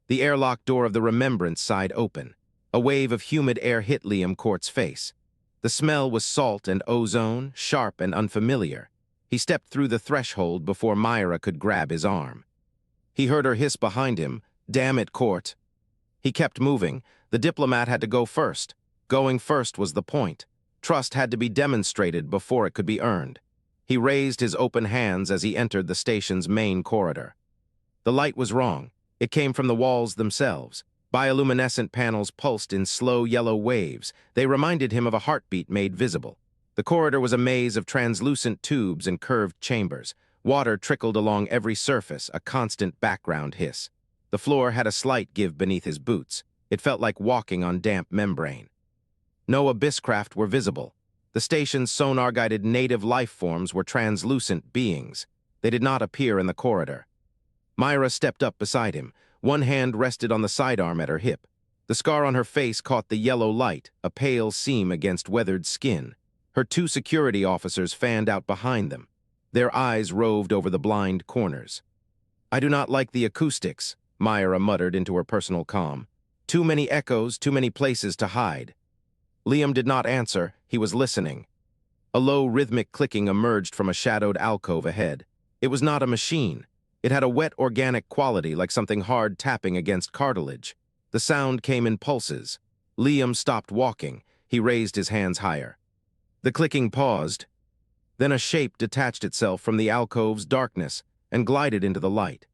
The airlock door of the Remembrance sighed open. A wave of humid air hit Liam Cort's face. The smell was salt and ozone, sharp and unfamiliar. He stepped through the threshold before Myra could grab his arm. He heard her hiss behind him, "Damn it, Cort." He kept moving. The diplomat had to go first. Going first was the point. Trust had to be demonstrated before it could be earned. He raised his open hands as he entered the station's main corridor. The light was wrong. It came from the walls themselves. Bioluminescent panels pulsed in slow yellow waves. They reminded him of a heartbeat made visible. The corridor was a maze of translucent tubes and curved chambers. Water trickled along every surface, a constant background hiss. The floor had a slight give beneath his boots. It felt like walking on damp membrane. No Abysscraft were visible. The station's sonar-guided native life forms were translucent beings. They did not appear in the corridor. Myra stepped up beside him. One hand rested on the sidearm at her hip. The scar on her face caught the yellow light, a pale seam against weathered skin. Her two security officers fanned out behind them. Their eyes roved over the blind corners. "I do not like the acoustics," Myra muttered into her personal comm. "Too many echoes, too many places to hide." Liam did not answer. He was listening. A low, rhythmic clicking emerged from a shadowed alcove ahead. It was not a machine. It had a wet, organic quality, like something hard tapping against cartilage. The sound came in pulses. Liam stopped walking. He raised his hands higher. The clicking paused. Then a shape detached itself from the alcove's darkness and glided into the light.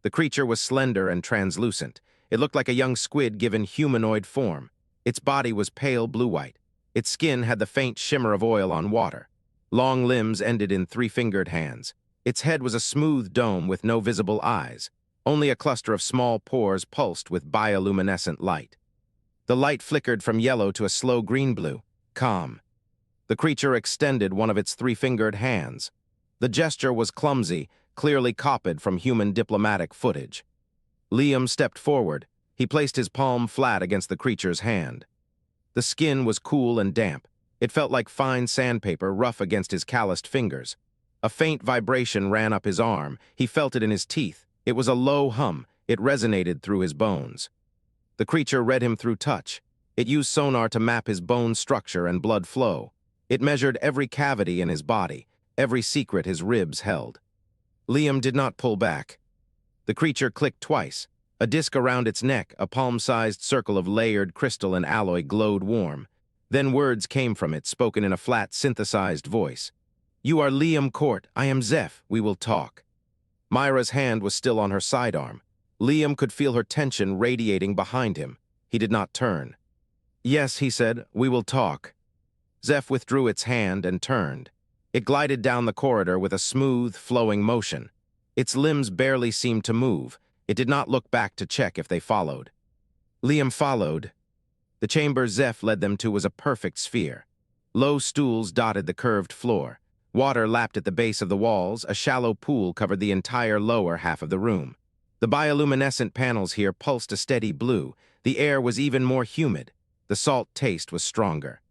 The creature was slender and translucent. It looked like a young squid given humanoid form. Its body was pale blue-white. Its skin had the faint shimmer of oil on water. Long limbs ended in three-fingered hands. Its head was a smooth dome with no visible eyes. Only a cluster of small pores pulsed with bioluminescent light. The light flickered from yellow to a slow green-blue. Calm. The creature extended one of its three-fingered hands. The gesture was clumsy, clearly copied from human diplomatic footage. Liam stepped forward. He placed his palm flat against the creature's hand. The skin was cool and damp. It felt like fine sandpaper rough against his calloused fingers. A faint vibration ran up his arm. He felt it in his teeth. It was a low hum. It resonated through his bones. The creature read him through touch. It used sonar to map his bone structure and blood flow. It measured every cavity in his body, every secret his ribs held. Liam did not pull back. The creature clicked twice. A disc around its neck, a palm-sized circle of layered crystal and alloy glowed warm. Then words came from it, spoken in a flat, synthesized voice. "You are Liam Cort. I am Zeph. We will talk." Myra's hand was still on her sidearm. Liam could feel her tension radiating behind him. He did not turn. "Yes," he said, "we will talk." Zeph withdrew its hand and turned. It glided down the corridor with a smooth, flowing motion. Its limbs barely seemed to move. It did not look back to check if they followed. Liam followed. The chamber Zeph led them to was a perfect sphere. Low stools dotted the curved floor. Water lapped at the base of the walls. A shallow pool covered the entire lower half of the room. The bioluminescent panels here pulsed a steady blue. The air was even more humid. The salt taste was stronger.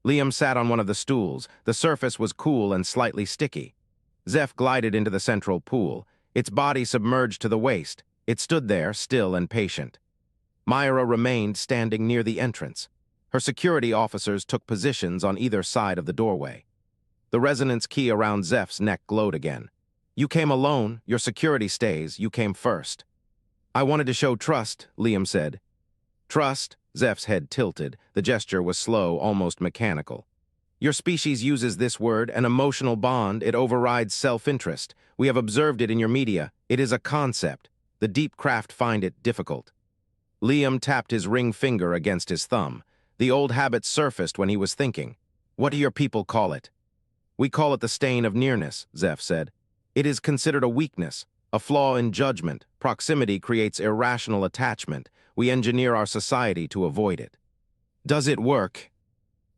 Liam sat on one of the stools. The surface was cool and slightly sticky. Zeph glided into the central pool. Its body submerged to the waist. It stood there, still and patient. Myra remained standing near the entrance. Her security officers took positions on either side of the doorway. The resonance key around Zeph's neck glowed again. "You came alone. Your security stays. You came first." "I wanted to show trust," Liam said. "Trust?" Zeph's head tilted. The gesture was slow, almost mechanical. "Your species uses this word, an emotional bond. It overrides self-interest. We have observed it in your media. It is a concept. The deep craft find it difficult." Liam tapped his ring finger against his thumb. The old habit surfaced when he was thinking. "What do your people call it?" "We call it the stain of nearness," Zeph said. "It is considered a weakness, a flaw in judgment. Proximity creates irrational attachment. We engineer our society to avoid it." "Does it work?"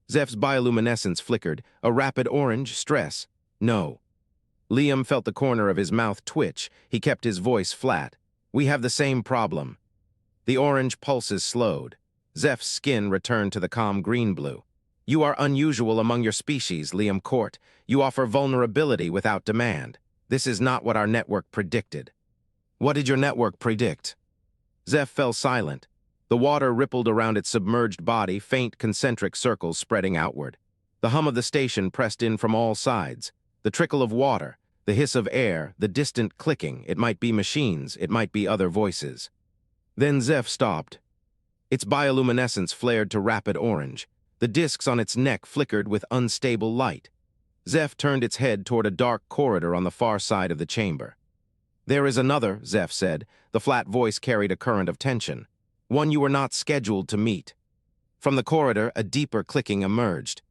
Zeph's bioluminescence flickered. A rapid orange stress. "No." Liam felt the corner of his mouth twitch. He kept his voice flat. "We have the same problem." The orange pulses slowed. Zeph's skin returned to the calm green-blue. "You are unusual among your species, Liam Cort. You offer vulnerability without demand. This is not what our network predicted." "What did your network predict?" Zeph fell silent. The water rippled around its submerged body, faint concentric circles spreading outward. The hum of the station pressed in from all sides. The trickle of water, the hiss of air, the distant clicking. It might be machines, it might be other voices. Then Zeph stopped. Its bioluminescence flared to rapid orange. The discs on its neck flickered with unstable light. Zeph turned its head toward a dark corridor on the far side of the chamber. "There is another," Zeph said. The flat voice carried a current of tension. "One you were not scheduled to meet." From the corridor, a deeper clicking emerged.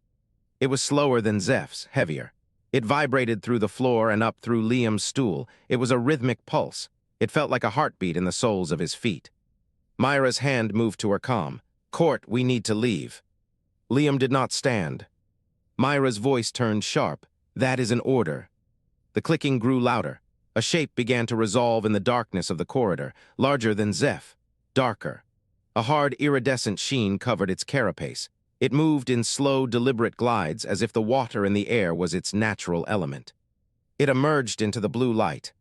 It was slower than Zeph's, heavier. It vibrated through the floor and up through Liam's stool. It was a rhythmic pulse. It felt like a heartbeat in the soles of his feet. Myra's hand moved to her comm. "Cort, we need to leave." Liam did not stand. Myra's voice turned sharp. "That is an order." The clicking grew louder. A shape began to resolve in the darkness of the corridor, larger than Zeph, darker. A hard iridescent sheen covered its carapace. It moved in slow, deliberate glides as if the water in the air was its natural element. It emerged into the blue light.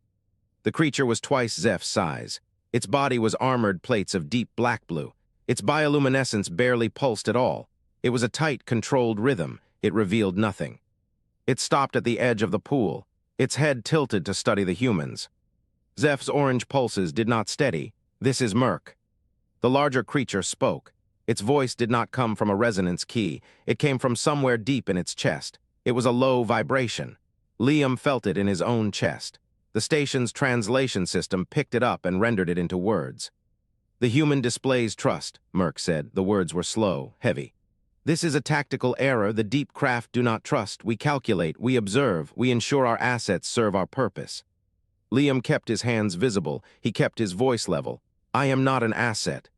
The creature was twice Zeph's size. Its body was armored plates of deep black blue. Its bioluminescence barely pulsed at all. It was a tight, controlled rhythm. It revealed nothing. It stopped at the edge of the pool, its head tilted to study the humans. Zeph's orange pulses did not steady. "This is Merc." The larger creature spoke. Its voice did not come from a resonance key. It came from somewhere deep in its chest. It was a low vibration. Liam felt it in his own chest. The station's translation system picked it up and rendered it into words. "The human displays trust," Merc said. The words were slow, heavy. "This is a tactical error. The deep craft do not trust. We calculate, we observe, we ensure our assets serve our purpose." Liam kept his hands visible. He kept his voice level. "I am not an asset."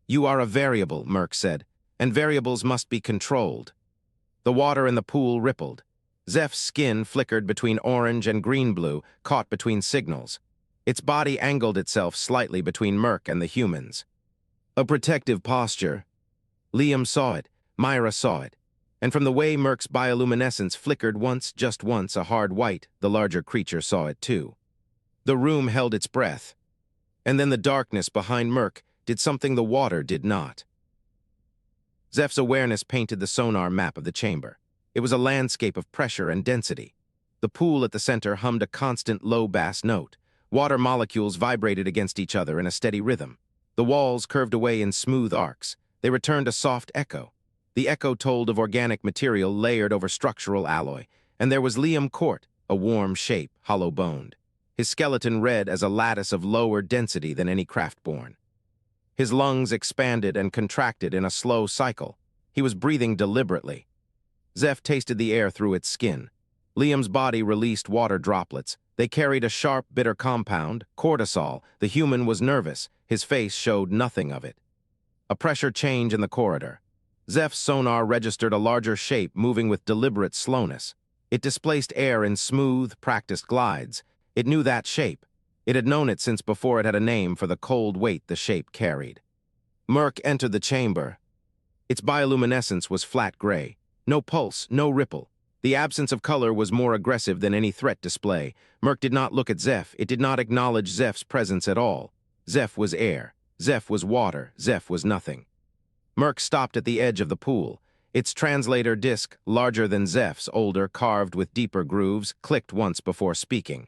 "You are a variable," Merc said, "and variables must be controlled." The water in the pool rippled. Zeph's skin flickered between orange and green-blue, caught between signals. Its body angled itself slightly between Merc and the humans. A protective posture. Liam saw it. Myra saw it. And from the way Merc's bioluminescence flickered once, just once, a hard white, the larger creature saw it too. The room held its breath. And then the darkness behind Merc did something the water did not. Zeph's awareness painted the sonar map of the chamber. It was a landscape of pressure and density. The pool at the center hummed a constant low bass note. Water molecules vibrated against each other in a steady rhythm. The walls curved away in smooth arcs. They returned a soft echo. The echo told of organic material layered over structural alloy. And there was Liam Cort, a warm shape, hollow-boned. His skeleton red as a lattice of lower density than any craft-born. His lungs expanded and contracted in a slow cycle. He was breathing deliberately. Zeph tasted the air through its skin. Liam's body released water droplets. They carried a sharp, bitter compound, cortisol. The human was nervous. His face showed nothing of it. A pressure change in the corridor. Zeph's sonar registered a larger shape moving with deliberate slowness. It displaced air in smooth, practiced glides. It knew that shape. It had known it since before it had a name for the cold weight the shape carried. Merc entered the chamber. Its bioluminescence was flat gray. No pulse, no ripple. The absence of color was more aggressive than any threat display. Merc did not look at Zeph. It did not acknowledge Zeph's presence at all. Zeph was air. Zeph was water. Zeph was nothing. Merc stopped at the edge of the pool. Its translator disc, larger than Zeph's, older, carved with deeper grooves, clicked once before speaking.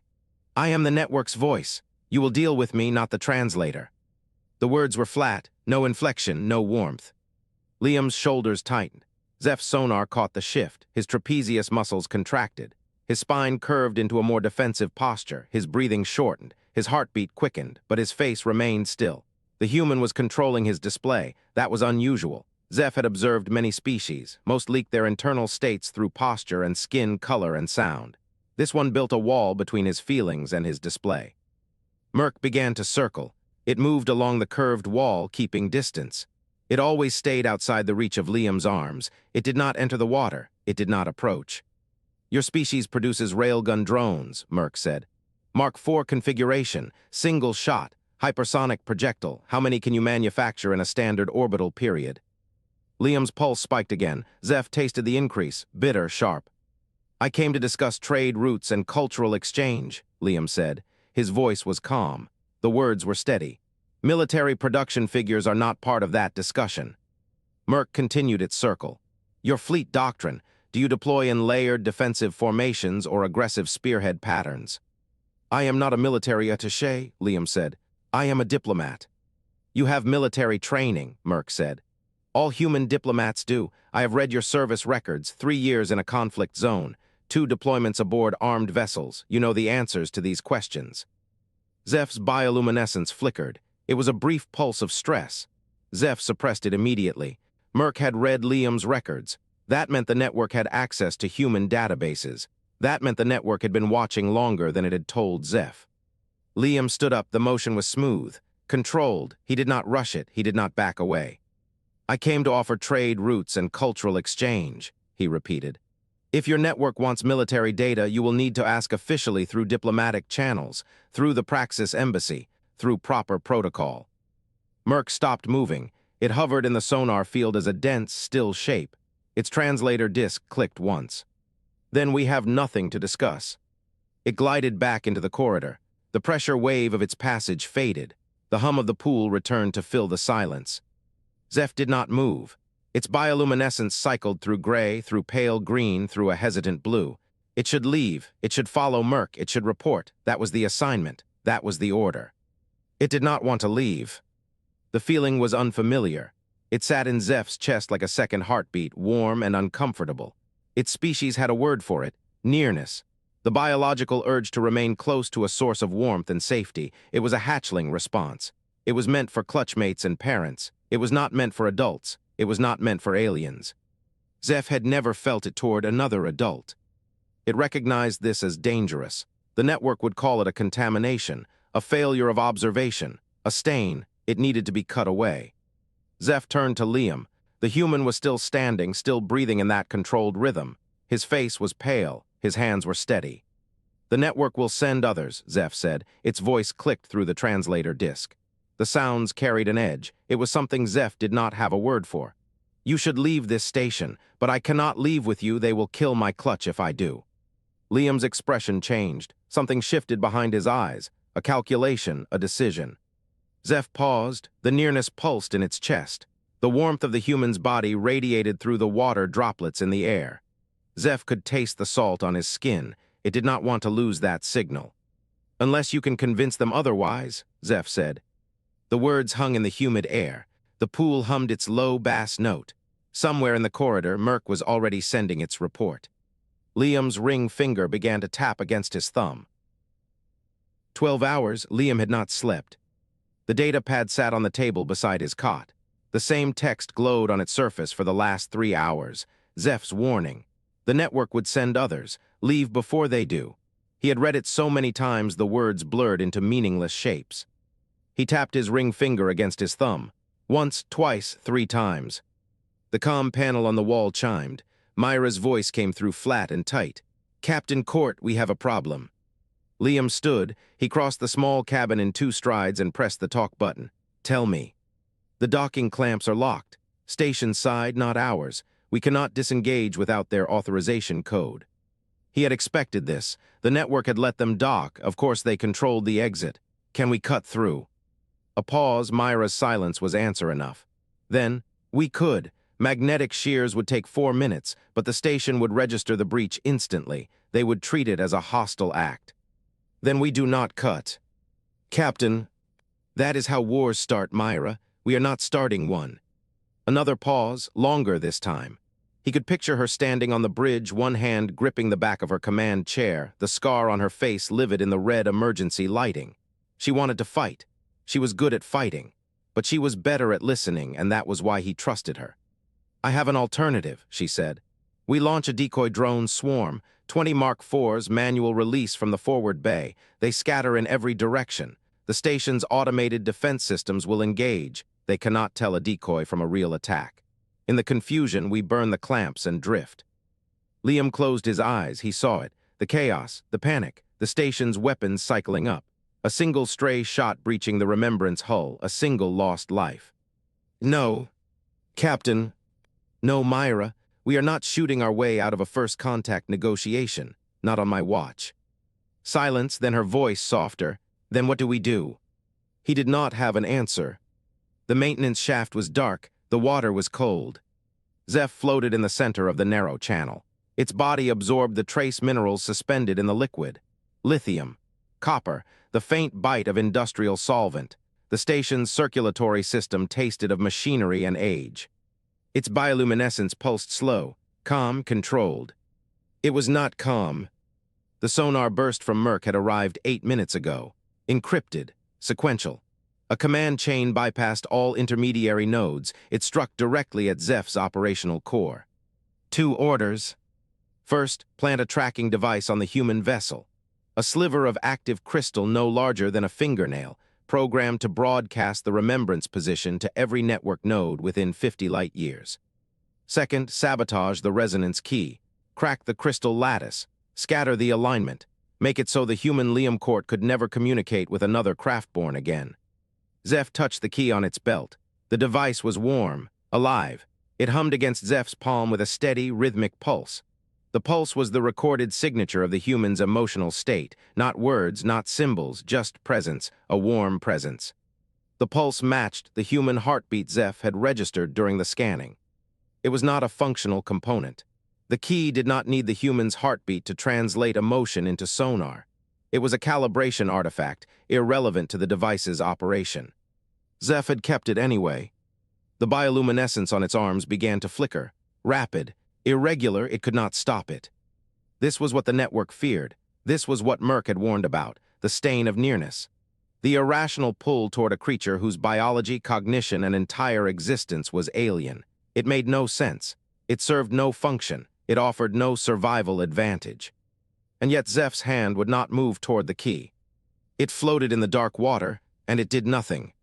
"I am the network's voice. You will deal with me, not the translator." The words were flat, no inflection, no warmth. Liam's shoulders tightened. Zeph's sonar caught the shift. His trapezius muscles contracted. His spine curved into a more defensive posture. His breathing shortened. His heartbeat quickened, but his face remained still. The human was controlling his display. That was unusual. Zeph had observed many species. Most leaked their internal states through posture and skin color and sound. This one built a wall between his feelings and his display. Merc began to circle. It moved along the curved wall, keeping distance. It always stayed outside the reach of Liam's arms. It did not enter the water. It did not approach. "Your species produces railgun drones," Merc said. "Mark IV configuration, single shot, hypersonic projectile. How many can you manufacture in a standard orbital period?" Liam's pulse spiked again. Zeph tasted the increase, bitter, sharp. "I came to discuss trade routes and cultural exchange," Liam said. His voice was calm. The words were steady. Military production figures are not part of that discussion. Merc continued its circle. Your fleet doctrine, do you deploy in layered defensive formations or aggressive spearhead patterns? I am not a military attaché, Liam said. I am a diplomat. You have military training, Merc said. All human diplomats do. I have read your service records, 3 years in a conflict zone, 2 deployments aboard armed vessels. You know the answers to these questions. Zeph's bioluminescence flickered. It was a brief pulse of stress. Zeph suppressed it immediately. Merc had read Liam's records. That meant the network had access to human databases. That meant the network had been watching longer than it had told Zeph. Liam stood up. The motion was smooth, controlled. He did not rush it. He did not back away. I came to offer trade routes and cultural exchange, he repeated. If your network wants military data, you will need to ask officially through diplomatic channels, through the Praxis Embassy, through proper protocol. Merc stopped moving. It hovered in the sonar field as a dense, still shape. Its translator disc clicked once. Then we have nothing to discuss. It glided back into the corridor. The pressure wave of its passage faded. The hum of the pool returned to fill the silence. Zeph did not move. Its bioluminescence cycled through gray, through pale green, through a hesitant blue. It should leave. It should follow Merc. It should report. That was the assignment. That was the order. It did not want to leave. The feeling was unfamiliar. It sat in Zeph's chest like a second heartbeat, warm and uncomfortable. Its species had a word for it: nearness. The biological urge to remain close to a source of warmth and safety. It was a hatchling response. It was meant for clutchmates and parents. It was not meant for adults. It was not meant for aliens. Zeph had never felt it toward another adult. It recognized this as dangerous. The network would call it a contamination, a failure of observation, a stain. It needed to be cut away. Zeph turned to Liam. The human was still standing, still breathing in that controlled rhythm. His face was pale. His hands were steady. The network will send others, Zeph said. Its voice clicked through the translator disc. The sounds carried an edge. It was something Zeph did not have a word for. You should leave this station, but I cannot leave with you. They will kill my clutch if I do. Liam's expression changed. Something shifted behind his eyes. A calculation, a decision. Zeph paused. The nearness pulsed in its chest. The warmth of the human's body radiated through the water droplets in the air. Zeph could taste the salt on his skin. It did not want to lose that signal. Unless you can convince them otherwise, Zeph said. The words hung in the humid air. The pool hummed its low bass note. Somewhere in the corridor, Merc was already sending its report. Liam's ring finger began to tap against his thumb. 12 hours, Liam had not slept. The data pad sat on the table beside his cot. The same text glowed on its surface for the last 3 hours. Zeph's warning. The network would send others. Leave before they do. He had read it so many times the words blurred into meaningless shapes. He tapped his ring finger against his thumb. Once, twice, 3 times. The comm panel on the wall chimed. Myra's voice came through flat and tight. Captain Cort, we have a problem. Liam stood. He crossed the small cabin in 2 strides and pressed the talk button. Tell me. The docking clamps are locked. Station side, not ours. We cannot disengage without their authorization code. He had expected this. The network had let them dock. Of course, they controlled the exit. Can we cut through? A pause. Myra's silence was answer enough. Then, we could. Magnetic shears would take 4 minutes, but the station would register the breach instantly. They would treat it as a hostile act. Then we do not cut. Captain, that is how wars start, Myra. We are not starting one. Another pause, longer this time. He could picture her standing on the bridge, one hand gripping the back of her command chair, the scar on her face livid in the red emergency lighting. She wanted to fight. She was good at fighting. But she was better at listening, and that was why he trusted her. I have an alternative, she said. We launch a decoy drone swarm, 20 Mark IVs, manual release from the forward bay. They scatter in every direction. The station's automated defense systems will engage. They cannot tell a decoy from a real attack. In the confusion, we burn the clamps and drift. Liam closed his eyes. He saw it. The chaos, the panic, the station's weapons cycling up. A single stray shot breaching the Remembrance hull, a single lost life. No, Captain. No, Myra. We are not shooting our way out of a first contact negotiation. Not on my watch. Silence, then her voice softer. Then what do we do? He did not have an answer. The maintenance shaft was dark, the water was cold. Zeph floated in the center of the narrow channel. Its body absorbed the trace minerals suspended in the liquid. Lithium, copper, the faint bite of industrial solvent. The station's circulatory system tasted of machinery and age. Its bioluminescence pulsed slow, calm, controlled. It was not calm. The sonar burst from Merc had arrived 8 minutes ago. Encrypted, sequential. A command chain bypassed all intermediary nodes. It struck directly at Zeph's operational core. 2 orders. First, plant a tracking device on the human vessel. A sliver of active crystal no larger than a fingernail, programmed to broadcast the remembrance position to every network node within 50 light-years. Second, sabotage the resonance key. Crack the crystal lattice. Scatter the alignment. Make it so the human Liam Cort could never communicate with another craftborn again. Zeph touched the key on its belt. The device was warm, alive. It hummed against Zeph's palm with a steady, rhythmic pulse. The pulse was the recorded signature of the human's emotional state, not words, not symbols, just presence, a warm presence. The pulse matched the human heartbeat Zeph had registered during the scanning. It was not a functional component. The key did not need the human's heartbeat to translate emotion into sonar. It was a calibration artifact, irrelevant to the device's operation. Zeph had kept it anyway. The bioluminescence on its arms began to flicker, rapid, irregular. It could not stop it. This was what the network feared. This was what Merc had warned about, the stain of nearness. The irrational pull toward a creature whose biology, cognition, and entire existence was alien. It made no sense. It served no function. It offered no survival advantage. And yet Zeph's hand would not move toward the key. It floated in the dark water, and it did nothing.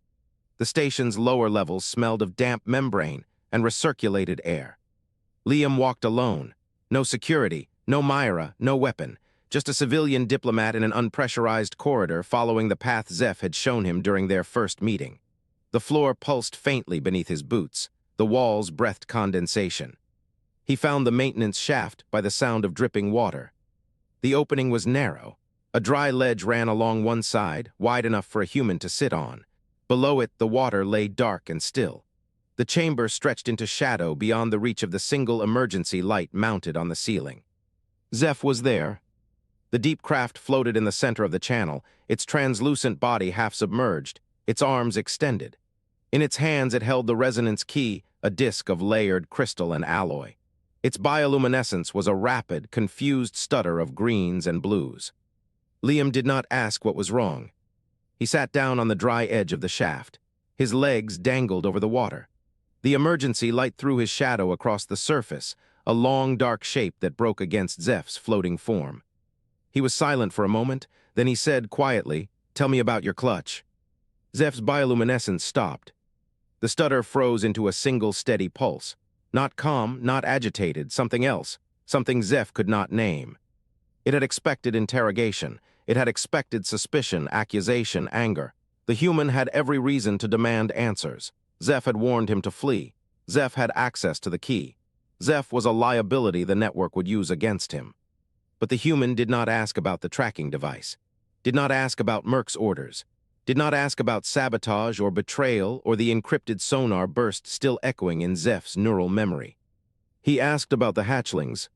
The station's lower levels smelled of damp membrane and recirculated air. Liam walked alone. No security, no Myra, no weapon. Just a civilian diplomat in an unpressurized corridor following the path Zeph had shown him during their first meeting. The floor pulsed faintly beneath his boots. The walls breathed condensation. He found the maintenance shaft by the sound of dripping water. The opening was narrow. A dry ledge ran along one side, wide enough for a human to sit on. Below it, the water lay dark and still. The chamber stretched into shadow beyond the reach of the single emergency light mounted on the ceiling. Zeph was there. The deep craft floated in the center of the channel, its translucent body half submerged, its arms extended. In its hands it held the resonance key, a disk of layered crystal and alloy. Its bioluminescence was a rapid, confused stutter of greens and blues. Liam did not ask what was wrong. He sat down on the dry edge of the shaft. His legs dangled over the water. The emergency light threw his shadow across the surface, a long, dark shape that broke against Zeph's floating form. He was silent for a moment, then he said quietly, "Tell me about your clutch." Zeph's bioluminescence stopped. The stutter froze into a single steady pulse. Not calm, not agitated, something else, something Zeph could not name. It had expected interrogation. It had expected suspicion, accusation, anger. The human had every reason to demand answers. Zeph had warned him to flee. Zeph had access to the key. Zeph was a liability the network would use against him. But the human did not ask about the tracking device, did not ask about Merc's orders, did not ask about sabotage or betrayal or the encrypted sonar burst still echoing in Zeph's neural memory. He asked about the hatchlings.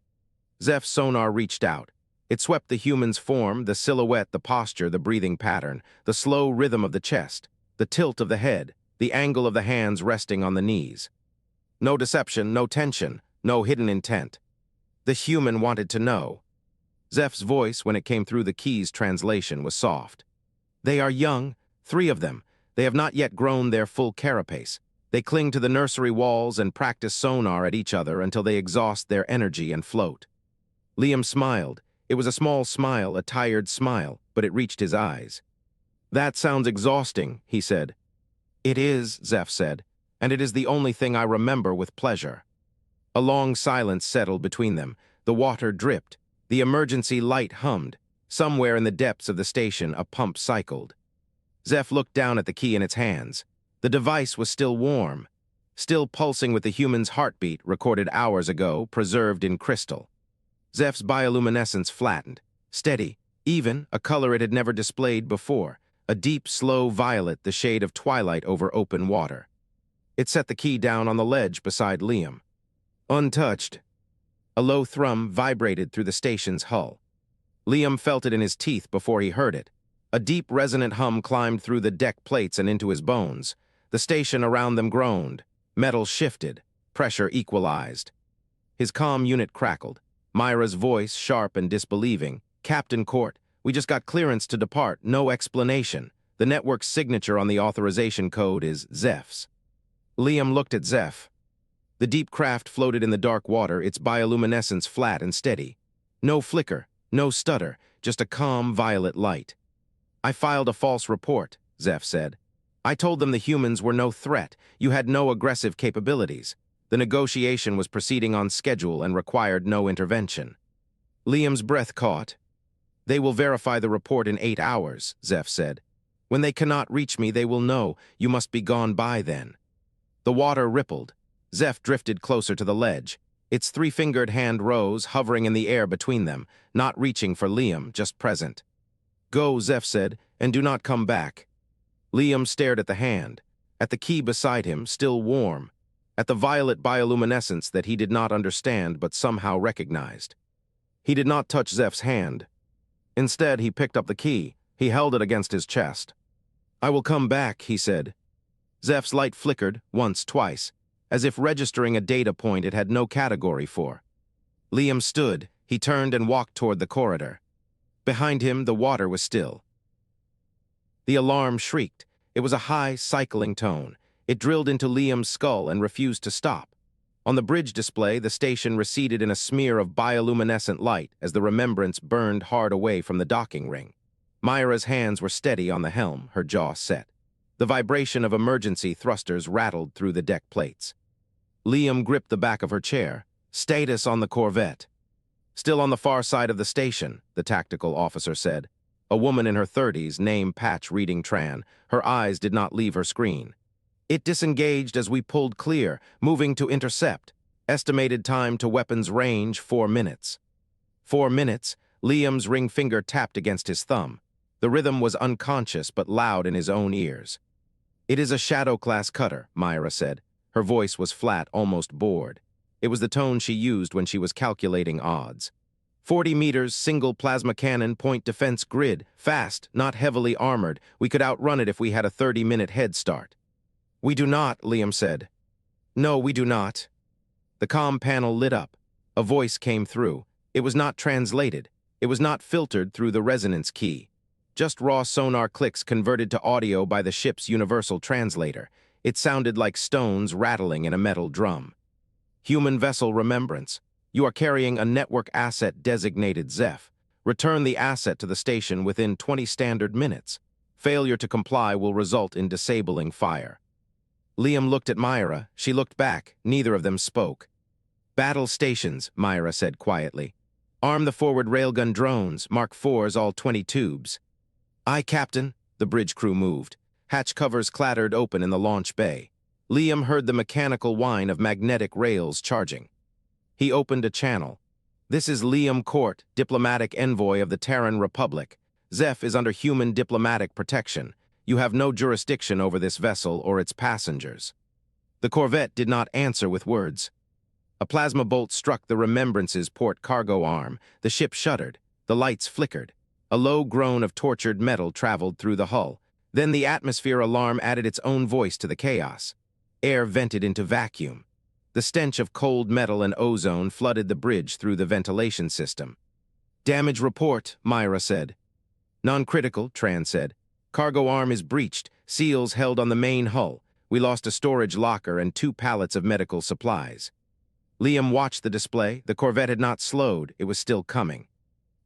Zeph's sonar reached out. It swept the human's form, the silhouette, the posture, the breathing pattern, the slow rhythm of the chest, the tilt of the head, the angle of the hands resting on the knees. No deception, no tension, no hidden intent. The human wanted to know. Zeph's voice, when it came through the key's translation, was soft. "They are young, 3 of them. They have not yet grown their full carapace. They cling to the nursery walls and practice sonar at each other until they exhaust their energy and float." Liam smiled. It was a small smile, a tired smile, but it reached his eyes. "That sounds exhausting," he said. "It is," Zeph said, "and it is the only thing I remember with pleasure." A long silence settled between them. The water dripped. The emergency light hummed. Somewhere in the depths of the station, a pump cycled. Zeph looked down at the key in its hands. The device was still warm, still pulsing with the human's heartbeat recorded hours ago, preserved in crystal. Zeph's bioluminescence flattened, steady, even, a color it had never displayed before. a deep, slow violet, the shade of twilight over open water. It set the key down on the ledge beside Liam. Untouched. A low thrum vibrated through the station's hull. Liam felt it in his teeth before he heard it. A deep, resonant hum climbed through the deck plates and into his bones. The station around them groaned. Metal shifted. Pressure equalized. His comm unit crackled. Myra's voice, sharp and disbelieving. "Captain Cort, we just got clearance to depart, no explanation. The network's signature on the authorization code is Zeph's." Liam looked at Zeph. The deep craft floated in the dark water, its bioluminescence flat and steady. No flicker, no stutter, just a calm violet light. "I filed a false report," Zeph said. "I told them the humans were no threat. You had no aggressive capabilities. The negotiation was proceeding on schedule and required no intervention." Liam's breath caught. "They will verify the report in 8 hours," Zeph said. "When they cannot reach me, they will know. You must be gone by then." The water rippled. Zeph drifted closer to the ledge. Its three-fingered hand rose, hovering in the air between them, not reaching for Liam, just present. "Go," Zeph said, "and do not come back." Liam stared at the hand, at the key beside him, still warm, at the violet bioluminescence that he did not understand but somehow recognized. He did not touch Zeph's hand. Instead, he picked up the key. He held it against his chest. "I will come back," he said. Zeph's light flickered, once, twice, as if registering a data point it had no category for. Liam stood. He turned and walked toward the corridor. Behind him, the water was still. The alarm shrieked. It was a high, cycling tone. It drilled into Liam's skull and refused to stop. On the bridge display, the station receded in a smear of bioluminescent light as the remembrance burned hard away from the docking ring. Myra's hands were steady on the helm, her jaw set. The vibration of emergency thrusters rattled through the deck plates. Liam gripped the back of her chair. "Status on the corvette." "Still on the far side of the station," the tactical officer said. A woman in her 30s, name patch reading Tran. Her eyes did not leave her screen. "It disengaged as we pulled clear, moving to intercept. Estimated time to weapons range, 4 minutes. 4 minutes? Liam's ring finger tapped against his thumb. The rhythm was unconscious but loud in his own ears. "It is a Shadow-class cutter," Myra said. Her voice was flat, almost bored. It was the tone she used when she was calculating odds. 40 meters, single plasma cannon, point defense grid. Fast, not heavily armored. We could outrun it if we had a 30-minute head start." "We do not," Liam said. "No, we do not." The comm panel lit up. A voice came through. It was not translated. It was not filtered through the resonance key. Just raw sonar clicks converted to audio by the ship's universal translator. It sounded like stones rattling in a metal drum. "Human vessel remembrance. You are carrying a network asset designated Zeph. Return the asset to the station within 20 standard minutes. Failure to comply will result in disabling fire." Liam looked at Myra. She looked back. Neither of them spoke. "Battle stations," Myra said quietly. "Arm the forward railgun drones, Mark IVs, all 20 tubes." "Aye, Captain." The bridge crew moved. Hatch covers clattered open in the launch bay. Liam heard the mechanical whine of magnetic rails charging. He opened a channel. "This is Liam Cort, diplomatic envoy of the Terran Republic. Zeph is under human diplomatic protection. You have no jurisdiction over this vessel or its passengers." The corvette did not answer with words. A plasma bolt struck the Remembrance's port cargo arm. The ship shuddered. The lights flickered. A low groan of tortured metal traveled through the hull. Then the atmosphere alarm added its own voice to the chaos. Air vented into vacuum. The stench of cold metal and ozone flooded the bridge through the ventilation system. "Damage report," Myra said. "Non-critical," Tran said. "Cargo arm is breached. Seals held on the main hull. We lost a storage locker and 2 pallets of medical supplies." Liam watched the display. The corvette had not slowed. It was still coming.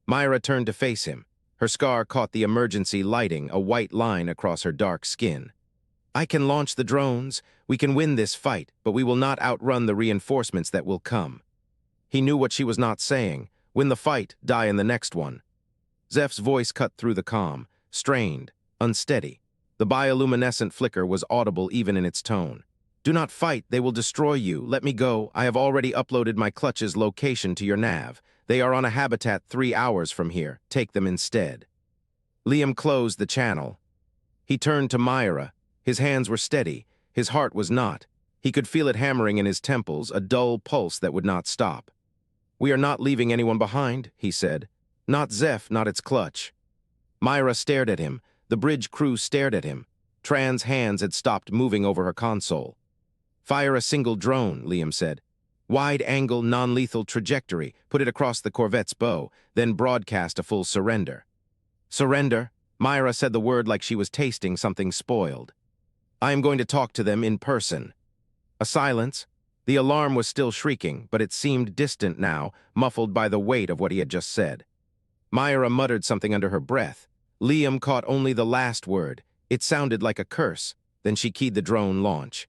Myra turned to face him. Her scar caught the emergency lighting, a white line across her dark skin. "I can launch the drones. We can win this fight, but we will not outrun the reinforcements that will come." He knew what she was not saying. Win the fight, die in the next one. Zeph's voice cut through the comm, strained, unsteady. The bioluminescent flicker was audible even in its tone. "Do not fight. They will destroy you. Let me go. I have already uploaded my clutch's location to your nav. They are on a habitat 3 hours from here. Take them instead." Liam closed the channel. He turned to Myra. His hands were steady. His heart was not. He could feel it hammering in his temples, a dull pulse that would not stop. "We are not leaving anyone behind," he said. "Not Zeph, not its clutch." Myra stared at him. The bridge crew stared at him. Tran's hands had stopped moving over her console. "Fire a single drone," Liam said. "Wide-angle, non-lethal trajectory. Put it across the corvette's bow, then broadcast a full surrender." "Surrender?" Myra said the word like she was tasting something spoiled. "I am going to talk to them in person." A silence. The alarm was still shrieking, but it seemed distant now, muffled by the weight of what he had just said. Myra muttered something under her breath. Liam caught only the last word. It sounded like a curse. Then she keyed the drone launch.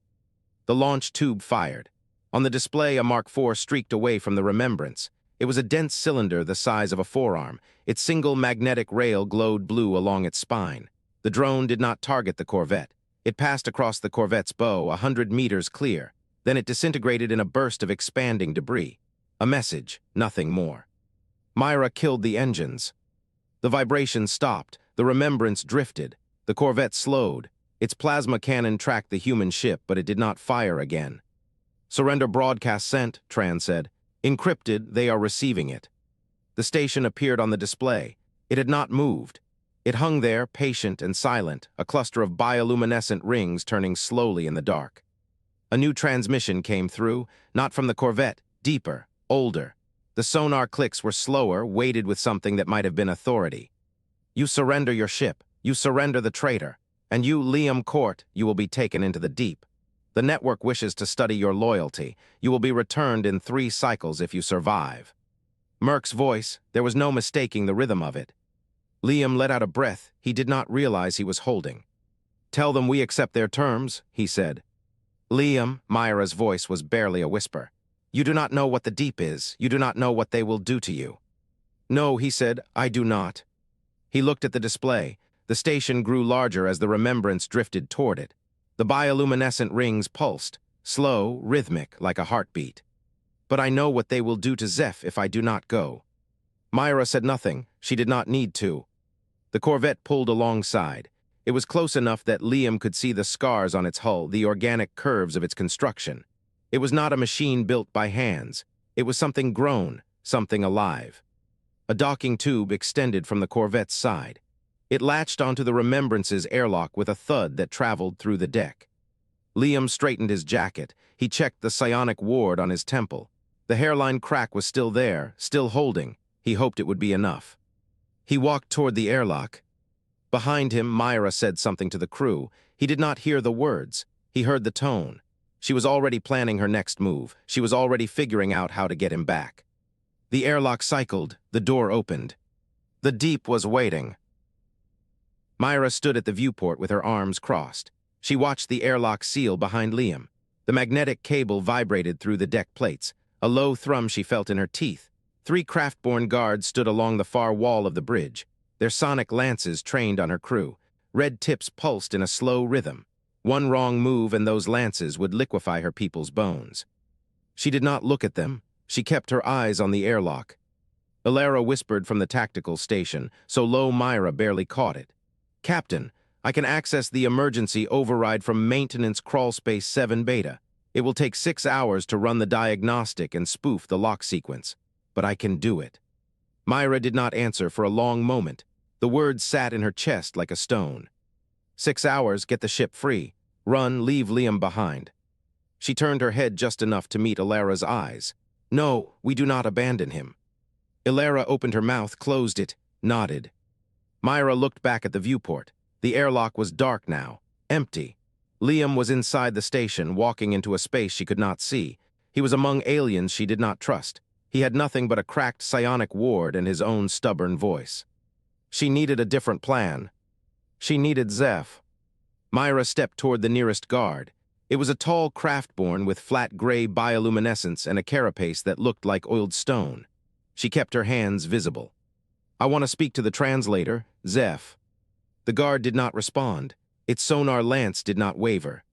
The launch tube fired. On the display, a Mark IV streaked away from the Remembrance. It was a dense cylinder the size of a forearm. Its single magnetic rail glowed blue along its spine. The drone did not target the corvette. It passed across the corvette's bow, 100 meters clear. Then it disintegrated in a burst of expanding debris. A message, nothing more. Myra killed the engines. The vibration stopped. The Remembrance drifted. The corvette slowed. Its plasma cannon tracked the human ship, but it did not fire again. "Surrender broadcast sent," Tran said. "Encrypted, they are receiving it." The station appeared on the display. It had not moved. It hung there, patient and silent, a cluster of bioluminescent rings turning slowly in the dark. A new transmission came through, not from the corvette, deeper, older. The sonar clicks were slower, weighted with something that might have been authority. "You surrender your ship. You surrender the traitor. And you, Liam Cort, you will be taken into the deep. The network wishes to study your loyalty. You will be returned in 3 cycles if you survive." Merck's voice, there was no mistaking the rhythm of it. Liam let out a breath he did not realize he was holding. "Tell them we accept their terms," he said. "Liam," Myra's voice was barely a whisper. "You do not know what the deep is. You do not know what they will do to you." "No," he said, "I do not." He looked at the display. The station grew larger as the Remembrance drifted toward it. The bioluminescent rings pulsed, slow, rhythmic, like a heartbeat. "But I know what they will do to Zeph if I do not go." Myra said nothing. She did not need to. The corvette pulled alongside. It was close enough that Liam could see the scars on its hull, the organic curves of its construction. It was not a machine built by hands. It was something grown, something alive. A docking tube extended from the corvette's side. It latched onto the Remembrance's airlock with a thud that traveled through the deck. Liam straightened his jacket. He checked the psionic ward on his temple. The hairline crack was still there, still holding. He hoped it would be enough. He walked toward the airlock. Behind him, Myra said something to the crew. He did not hear the words. He heard the tone. She was already planning her next move. She was already figuring out how to get him back. The airlock cycled. The door opened. The deep was waiting. Myra stood at the viewport with her arms crossed. She watched the airlock seal behind Liam. The magnetic cable vibrated through the deck plates. A low thrum she felt in her teeth. 3 craft-borne guards stood along the far wall of the bridge. Their sonic lances trained on her crew. Red tips pulsed in a slow rhythm. One wrong move and those lances would liquefy her people's bones. She did not look at them. She kept her eyes on the airlock. Ilera whispered from the tactical station, so low Myra barely caught it. "Captain, I can access the emergency override from Maintenance Crawlspace 7 Beta. It will take 6 hours to run the diagnostic and spoof the lock sequence, but I can do it." Myra did not answer for a long moment. The words sat in her chest like a stone. 6 hours, get the ship free. Run, leave Liam behind. She turned her head just enough to meet Ilera's eyes. "No, we do not abandon him." Ilera opened her mouth, closed it, nodded. Myra looked back at the viewport. The airlock was dark now, empty. Liam was inside the station, walking into a space she could not see. He was among aliens she did not trust. He had nothing but a cracked psionic ward and his own stubborn voice. She needed a different plan. She needed Zeph. Myra stepped toward the nearest guard. It was a tall craftborn with flat gray bioluminescence and a carapace that looked like oiled stone. She kept her hands visible. "I want to speak to the translator, Zeph." The guard did not respond. Its sonar lance did not waver.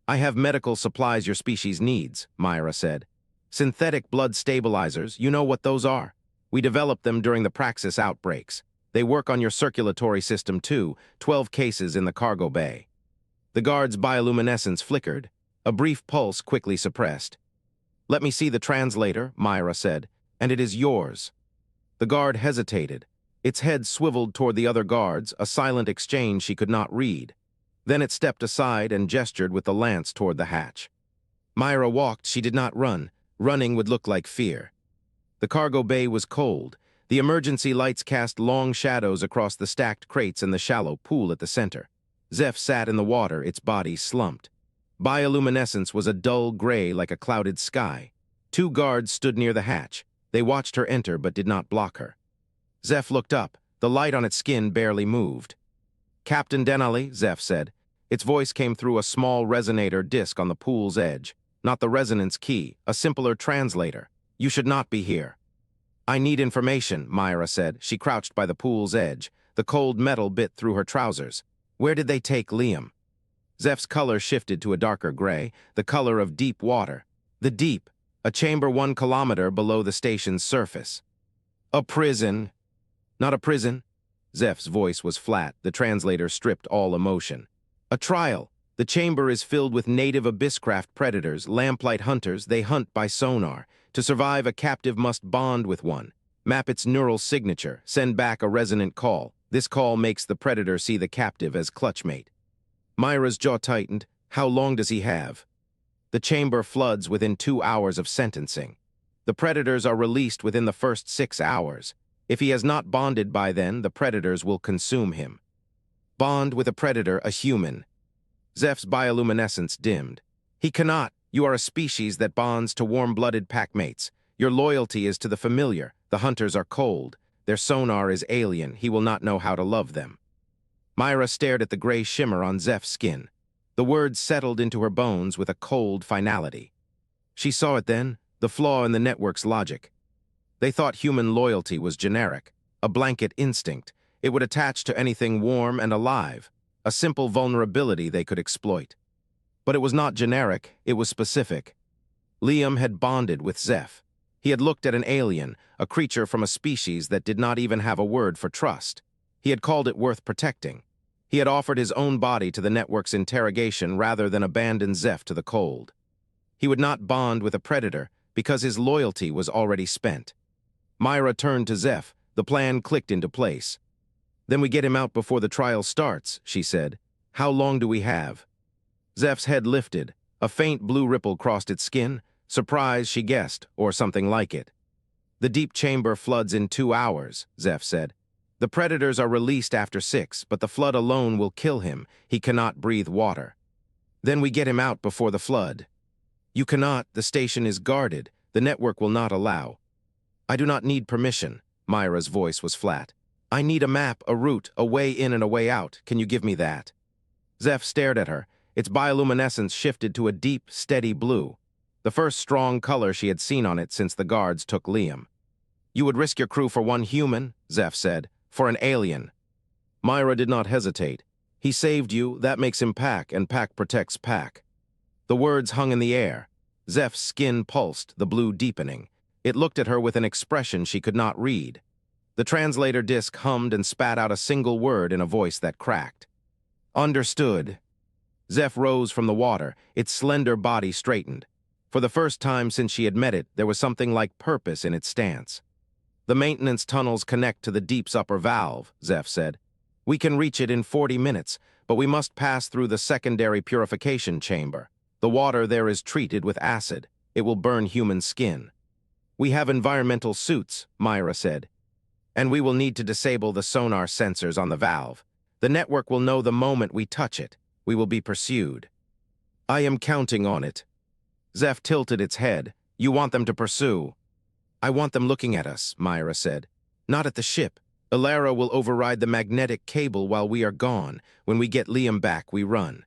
"I have medical supplies your species needs," Myra said. "Synthetic blood stabilizers, you know what those are? We developed them during the Praxis outbreaks. They work on your circulatory system too, 12 cases in the cargo bay. The guard's bioluminescence flickered, a brief pulse quickly suppressed. "Let me see the translator," Myra said, "and it is yours." The guard hesitated. Its head swiveled toward the other guards, a silent exchange she could not read. Then it stepped aside and gestured with the lance toward the hatch. Myra walked, she did not run. Running would look like fear. The cargo bay was cold. The emergency lights cast long shadows across the stacked crates and the shallow pool at the center. Zeph sat in the water, its body slumped. Bioluminescence was a dull gray like a clouded sky. Two guards stood near the hatch. They watched her enter but did not block her. Zeph looked up. The light on its skin barely moved. "Captain Denali," Zeph said. Its voice came through a small resonator disc on the pool's edge. Not the resonance key, a simpler translator. "You should not be here." "I need information," Myra said. She crouched by the pool's edge. The cold metal bit through her trousers. "Where did they take Liam?" Zeph's color shifted to a darker gray, the color of deep water. The deep, a chamber 1 kilometer below the station's surface. "A prison." "Not a prison." Zeph's voice was flat. The translator stripped all emotion. "A trial. The chamber is filled with native Abysscraft predators, lamplight hunters. They hunt by sonar. To survive, a captive must bond with one, map its neural signature, send back a resonant call. This call makes the predator see the captive as clutchmate." Myra's jaw tightened. "How long does he have?" "The chamber floods within 2 hours of sentencing. The predators are released within the first 6 hours. If he has not bonded by then, the predators will consume him." "Bond with a predator, a human." Zeph's bioluminescence dimmed. "He cannot. You are a species that bonds to warm-blooded packmates. Your loyalty is to the familiar. The hunters are cold. Their sonar is alien. He will not know how to love them." Myra stared at the gray shimmer on Zeph's skin. The words settled into her bones with a cold finality. She saw it then, the flaw in the network's logic. They thought human loyalty was generic, a blanket instinct. It would attach to anything warm and alive, a simple vulnerability they could exploit. But it was not generic, it was specific. Liam had bonded with Zeph. He had looked at an alien, a creature from a species that did not even have a word for trust. He had called it worth protecting. He had offered his own body to the network's interrogation rather than abandon Zeph to the cold. He would not bond with a predator because his loyalty was already spent. Myra turned to Zeph. The plan clicked into place. "Then we get him out before the trial starts," she said. "How long do we have?" Zeph's head lifted. A faint blue ripple crossed its skin. Surprise, she guessed, or something like it. "The deep chamber floods in 2 hours," Zeph said. "The predators are released after 6, but the flood alone will kill him. He cannot breathe water." "Then we get him out before the flood." "You cannot. The station is guarded. The network will not allow." "I do not need permission." Myra's voice was flat. "I need a map, a route, a way in and a way out. Can you give me that?" Zeph stared at her. Its bioluminescence shifted to a deep, steady blue, the first strong color she had seen on it since the guards took Liam. "You would risk your crew for one human," Zeph said, "for an alien." Myra did not hesitate. "He saved you, that makes him Pack, and Pack protects Pack." The words hung in the air. Zeph's skin pulsed, the blue deepening. It looked at her with an expression she could not read. The translator disc hummed and spat out a single word in a voice that cracked. "Understood." Zeph rose from the water, its slender body straightened. For the first time since she had met it, there was something like purpose in its stance. "The maintenance tunnels connect to the deep's upper valve," Zeph said. "We can reach it in 40 minutes, but we must pass through the secondary purification chamber. The water there is treated with acid. It will burn human skin." "We have environmental suits," Myra said. "And we will need to disable the sonar sensors on the valve. The network will know the moment we touch it. We will be pursued." "I am counting on it." Zeph tilted its head. "You want them to pursue?" "I want them looking at us," Myra said. "Not at the ship. Ilara will override the magnetic cable while we are gone. When we get Liam back, we run."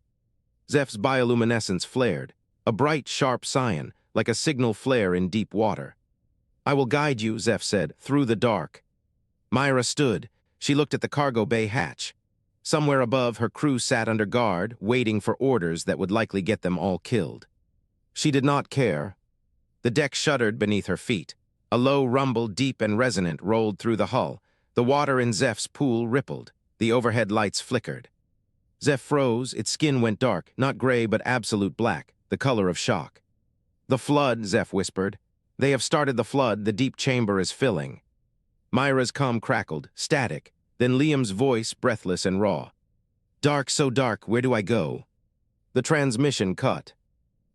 Zeph's bioluminescence flared, a bright, sharp cyan, like a signal flare in deep water. "I will guide you," Zeph said, "through the dark." Myra stood. She looked at the cargo bay hatch. Somewhere above, her crew sat under guard, waiting for orders that would likely get them all killed. She did not care. The deck shuddered beneath her feet. A low rumble, deep and resonant, rolled through the hull. The water in Zeph's pool rippled. The overhead lights flickered. Zeph froze, its skin went dark, not gray but absolute black, the color of shock. "The flood," Zeph whispered. "They have started the flood, the deep chamber is filling." Myra's comm crackled, static, then Liam's voice, breathless and raw. "Dark, so dark, where do I go?" The transmission cut.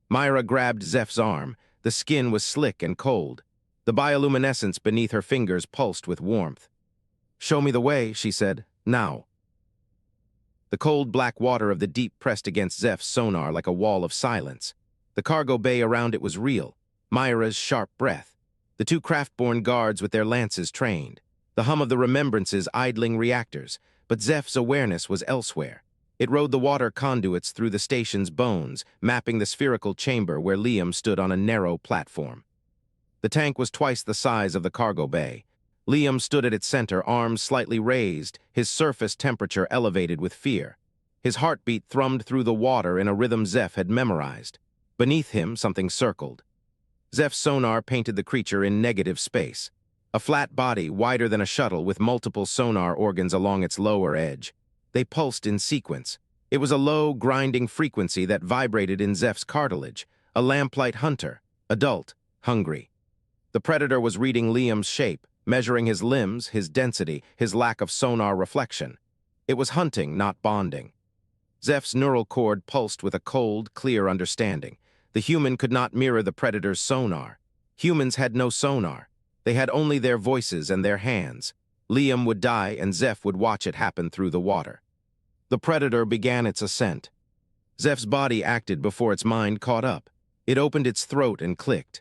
Myra grabbed Zeph's arm. The skin was slick and cold. The bioluminescence beneath her fingers pulsed with warmth. "Show me the way," she said. "Now." The cold black water of the deep pressed against Zeph's sonar like a wall of silence. The cargo bay around it was real. Myra's sharp breath. The two craft-borne guards with their lances trained. The hum of the remembrances idling reactors. But Zeph's awareness was elsewhere. It rode the water conduits through the station's bones, mapping the spherical chamber where Liam stood on a narrow platform. The tank was twice the size of the cargo bay. Liam stood at its center, arms slightly raised, his surface temperature elevated with fear. His heartbeat thrummed through the water in a rhythm Zeph had memorized. Beneath him, something circled. Zeph's sonar painted the creature in negative space. A flat body, wider than a shuttle, with multiple sonar organs along its lower edge. They pulsed in sequence. It was a low, grinding frequency that vibrated in Zeph's cartilage. A lamplight hunter, adult, hungry. The predator was reading Liam's shape, measuring his limbs, his density, his lack of sonar reflection. It was hunting, not bonding. Zeph's neural cord pulsed with a cold, clear understanding. The human could not mirror the predator's sonar. Humans had no sonar. They had only their voices and their hands. Liam would die and Zeph would watch it happen through the water. The predator began its ascent. Zeph's body acted before its mind caught up. It opened its throat and clicked.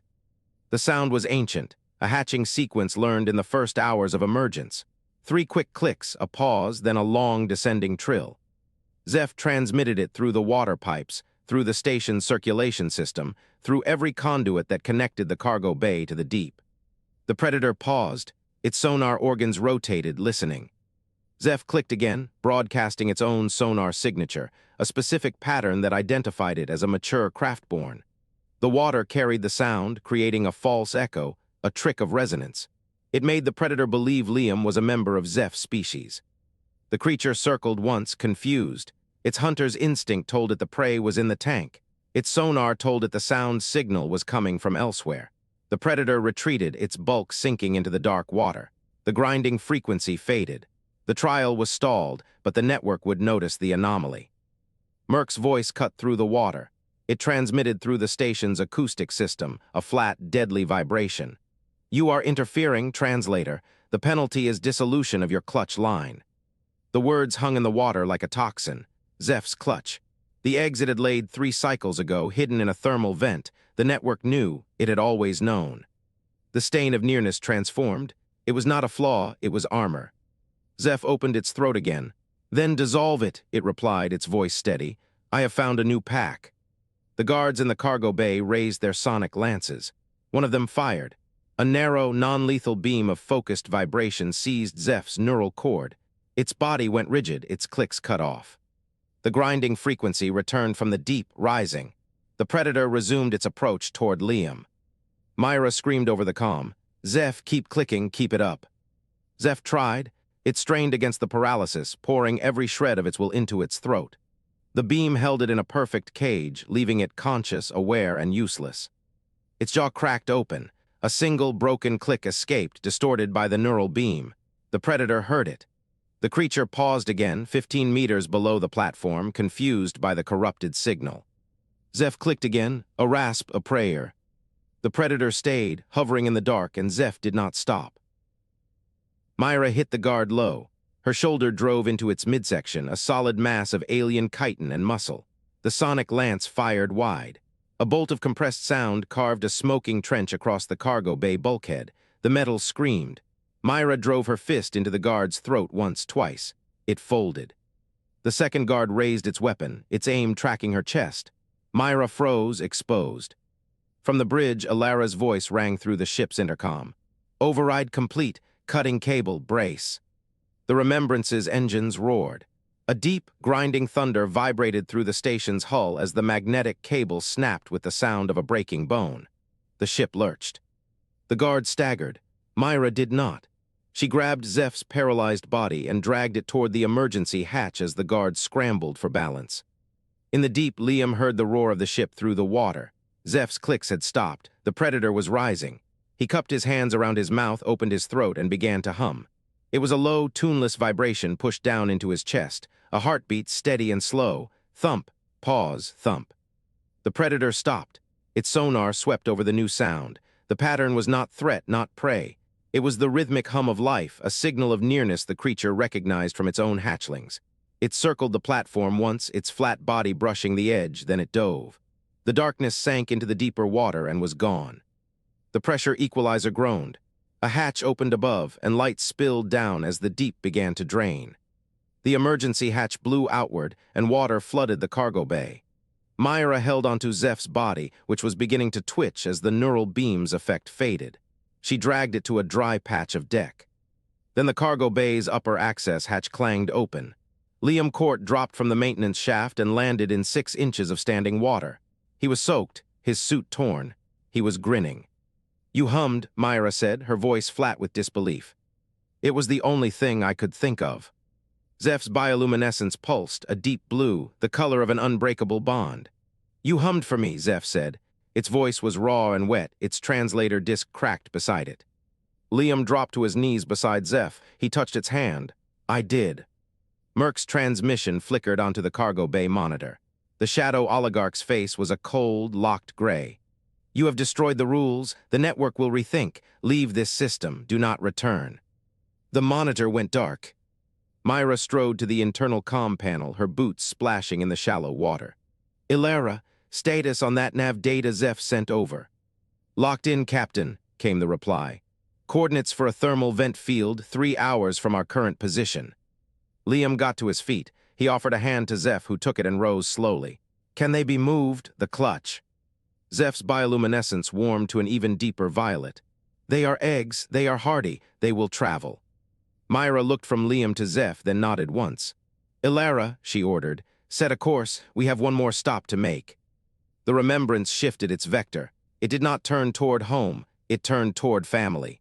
The sound was ancient, a hatching sequence learned in the first hours of emergence. 3 quick clicks, a pause, then a long descending trill. Zeph transmitted it through the water pipes, through the station's circulation system, through every conduit that connected the cargo bay to the deep. The predator paused. Its sonar organs rotated, listening. Zeph clicked again, broadcasting its own sonar signature, a specific pattern that identified it as a mature craftborn. The water carried the sound, creating a false echo, a trick of resonance. It made the predator believe Liam was a member of Zeph's species. The creature circled once, confused. Its hunter's instinct told it the prey was in the tank. Its sonar told it the sound signal was coming from elsewhere. The predator retreated, its bulk sinking into the dark water. The grinding frequency faded. The trial was stalled, but the network would notice the anomaly. Merck's voice cut through the water. It transmitted through the station's acoustic system, a flat, deadly vibration. "You are interfering, translator. The penalty is dissolution of your clutch line." The words hung in the water like a toxin. Zeph's clutch. The eggs it had laid 3 cycles ago, hidden in a thermal vent. The network knew, it had always known. The stain of nearness transformed. It was not a flaw, it was armor. Zeph opened its throat again. "Then dissolve it," it replied, its voice steady. "I have found a new pack." The guards in the cargo bay raised their sonic lances. One of them fired. A narrow, non-lethal beam of focused vibration seized Zeph's neural cord. Its body went rigid, its clicks cut off. The grinding frequency returned from the deep, rising. The predator resumed its approach toward Liam. Myra screamed over the comm, "Zeph, keep clicking, keep it up." Zeph tried. It strained against the paralysis, pouring every shred of its will into its throat. The beam held it in a perfect cage, leaving it conscious, aware, and useless. Its jaw cracked open. A single broken click escaped, distorted by the neural beam. The predator heard it. The creature paused again, 15 meters below the platform, confused by the corrupted signal. Zeph clicked again, a rasp, a prayer. The predator stayed, hovering in the dark, and Zeph did not stop. Myra hit the guard low. Her shoulder drove into its midsection, a solid mass of alien chitin and muscle. The sonic lance fired wide. A bolt of compressed sound carved a smoking trench across the cargo bay bulkhead. The metal screamed. Myra drove her fist into the guard's throat once, twice. It folded. The second guard raised its weapon, its aim tracking her chest. Myra froze, exposed. From the bridge, Alara's voice rang through the ship's intercom. "Override complete. Cutting cable, brace." The Remembrance's engines roared. A deep, grinding thunder vibrated through the station's hull as the magnetic cable snapped with the sound of a breaking bone. The ship lurched. The guard staggered. Myra did not. She grabbed Zeph's paralyzed body and dragged it toward the emergency hatch as the guards scrambled for balance. In the deep, Liam heard the roar of the ship through the water. Zeph's clicks had stopped. The predator was rising. He cupped his hands around his mouth, opened his throat, and began to hum. It was a low, tuneless vibration pushed down into his chest, a heartbeat steady and slow. Thump, pause, thump. The predator stopped. Its sonar swept over the new sound. The pattern was not threat, not prey. It was the rhythmic hum of life, a signal of nearness the creature recognized from its own hatchlings. It circled the platform once, its flat body brushing the edge, then it dove. The darkness sank into the deeper water and was gone. The pressure equalizer groaned. A hatch opened above, and light spilled down as the deep began to drain. The emergency hatch blew outward, and water flooded the cargo bay. Myra held onto Zeph's body, which was beginning to twitch as the neural beam's effect faded. She dragged it to a dry patch of deck. Then the cargo bay's upper access hatch clanged open. Liam Cort dropped from the maintenance shaft and landed in 6 inches of standing water. He was soaked, his suit torn. He was grinning. "You hummed," Myra said, her voice flat with disbelief. "It was the only thing I could think of." Zeph's bioluminescence pulsed, a deep blue, the color of an unbreakable bond. "You hummed for me," Zeph said. Its voice was raw and wet, its translator disc cracked beside it. Liam dropped to his knees beside Zeph. He touched its hand. "I did." Merc's transmission flickered onto the cargo bay monitor. The shadow oligarch's face was a cold, locked gray. "You have destroyed the rules. The network will rethink. Leave this system. Do not return." The monitor went dark. Myra strode to the internal comm panel, her boots splashing in the shallow water. "Ilara, status on that nav data Zeph sent over." "Locked in, Captain," came the reply. "Coordinates for a thermal vent field 3 hours from our current position." Liam got to his feet. He offered a hand to Zeph, who took it and rose slowly. "Can they be moved?" The clutch. Zeph's bioluminescence warmed to an even deeper violet. "They are eggs. They are hardy. They will travel." Myra looked from Liam to Zeph, then nodded once. "Ilara," she ordered, "set a course. We have one more stop to make." The remembrance shifted its vector. It did not turn toward home. It turned toward family.